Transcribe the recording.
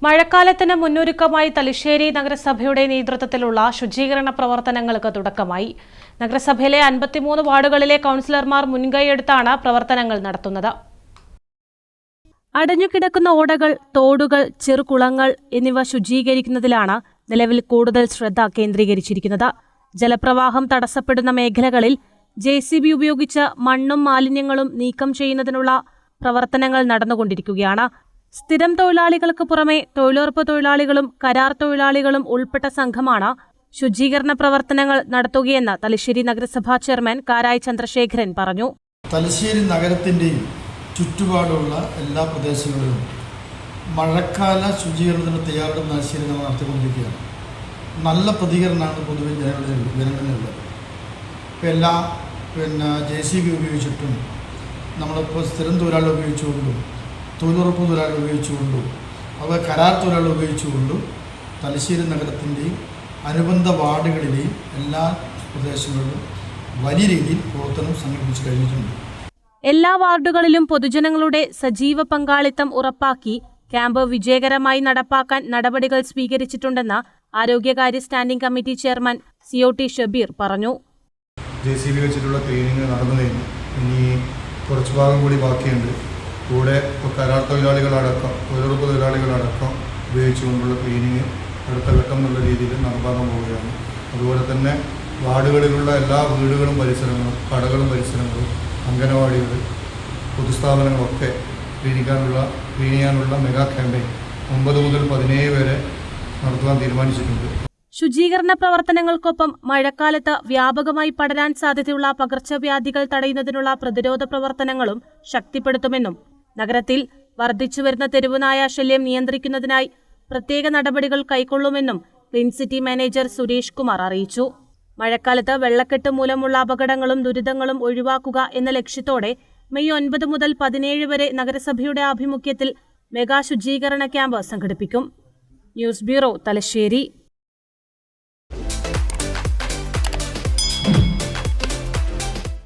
മഴക്കാലത്തിന് മുന്നൊരുക്കമായി തലശ്ശേരി നഗരസഭയുടെ നേതൃത്വത്തിലുള്ള ശുചീകരണ പ്രവർത്തനങ്ങൾക്ക് തുടക്കമായി. നഗരസഭയിലെ 53 വാർഡുകളിലെ കൗൺസിലർമാർ മുൻകൈയെടുത്താണ് പ്രവർത്തനങ്ങൾ നടത്തുന്നത്. അടഞ്ഞുകിടക്കുന്ന ഓടകൾ, തോടുകൾ, ചെറുകുളങ്ങൾ എന്നിവ ശുചീകരിക്കുന്നതിലാണ് നിലവിൽ കൂടുതൽ ശ്രദ്ധ കേന്ദ്രീകരിച്ചിരിക്കുന്നത്. ജലപ്രവാഹം തടസ്സപ്പെടുന്ന മേഖലകളിൽ JCB ഉപയോഗിച്ച് മണ്ണും മാലിന്യങ്ങളും നീക്കം ചെയ്യുന്നതിനുള്ള പ്രവർത്തനങ്ങൾ നടന്നുകൊണ്ടിരിക്കുകയാണ്. സ്ഥിരം തൊഴിലാളികൾക്ക് പുറമെ തൊഴിലുറപ്പ് തൊഴിലാളികളും കരാർ തൊഴിലാളികളും ഉൾപ്പെട്ട സംഘമാണ് ശുചീകരണ പ്രവർത്തനങ്ങൾ നടത്തുകയെന്ന് തലശ്ശേരി നഗരസഭാ ചെയർമാൻ കാരായി ചന്ദ്രശേഖരൻ പറഞ്ഞു. തലശ്ശേരി നഗരത്തിൻ്റെയും ചുറ്റുപാടുള്ള എല്ലാ പ്രദേശങ്ങളിലും മഴക്കാല ശുചീകരണത്തിന് തയ്യാറെടുപ്പ് തലശ്ശേരി നമ്മൾ നടത്തിക്കൊണ്ടിരിക്കുകയാണ്. നല്ല പ്രതികരണമാണ് പൊതുവെ ജനങ്ങളിലുള്ളത്. ഇപ്പോൾ JCB ഉപയോഗിച്ചിട്ടും നമ്മളിപ്പോൾ സ്ഥിരം തൊഴിലാളി ഉപയോഗിച്ചുകൊണ്ടും തൊഴിലുറപ്പ് തൊഴിലാളി ഉപയോഗിച്ചുകൊണ്ടും അതുപോലെ കരാർ തൊഴിലാളി ഉപയോഗിച്ചുകൊണ്ടും തലശ്ശേരി നഗരത്തിൻ്റെയും അനുബന്ധ വാർഡുകളിലെയും എല്ലാ പ്രദേശങ്ങളിലും വലിയ രീതിയിൽ പ്രവർത്തനം സംഘടിപ്പിച്ചു കഴിഞ്ഞിട്ടുണ്ട്. എല്ലാ വാർഡുകളിലും പൊതുജനങ്ങളുടെ സജീവ പങ്കാളിത്തം ഉറപ്പാക്കി ക്യാമ്പ് വിജയകരമായി നടപ്പാക്കാൻ നടപടികൾ സ്വീകരിച്ചിട്ടുണ്ടെന്ന് ആരോഗ്യകാര്യ standing committee chairman COT Shabeer പറഞ്ഞു. JCB വെച്ചിട്ടുള്ള ക്ലീനിങ് നടന്നു കഴിഞ്ഞു. ഇനി കുറച്ച് ഭാഗം കൂടി ബാക്കിയുണ്ട്. കൂടെ ഇപ്പോൾ കരാർ തൊഴിലാളികളടക്കം തൊഴിലുറപ്പ് തൊഴിലാളികളടക്കം ഉപയോഗിച്ചുകൊണ്ടുള്ള ക്ലീനിങ് അടുത്ത ഘട്ടം എന്നുള്ള രീതിയിൽ നടപ്പാക്കാൻ പോവുകയാണ്. അതുപോലെ തന്നെ വാർഡുകളിലുള്ള എല്ലാ വീടുകളും പരിസരങ്ങളും കടകളും പരിസരങ്ങളും അംഗനവാടികൾ പൊതുസ്ഥാപനങ്ങളൊക്കെ ക്ലീൻ ചെയ്യാനുള്ള മെഗാ ക്യാമ്പയിൻ 9 മുതൽ 17 വരെ നടത്തുവാൻ തീരുമാനിച്ചിട്ടുണ്ട്. ശുചീകരണ പ്രവർത്തനങ്ങൾക്കൊപ്പം മഴക്കാലത്ത് വ്യാപകമായി പടരാൻ സാധ്യതയുള്ള പകർച്ചവ്യാധികൾ തടയുന്നതിനുള്ള പ്രതിരോധ പ്രവർത്തനങ്ങളും ശക്തിപ്പെടുത്തുമെന്നും നഗരത്തിൽ വർദ്ധിച്ചുവരുന്ന തെരുവുനായ ശല്യം നിയന്ത്രിക്കുന്നതിനായി പ്രത്യേക നടപടികൾ കൈക്കൊള്ളുമെന്നും clean city manager Suresh Kumar അറിയിച്ചു. മഴക്കാലത്ത് വെള്ളക്കെട്ട് മൂലമുള്ള അപകടങ്ങളും ദുരിതങ്ങളും ഒഴിവാക്കുക എന്ന ലക്ഷ്യത്തോടെ മെയ് 9 മുതൽ 17 വരെ നഗരസഭയുടെ ആഭിമുഖ്യത്തിൽ മെഗാ ശുചീകരണ ക്യാമ്പ് സംഘടിപ്പിക്കും. News bureau, Thalassery.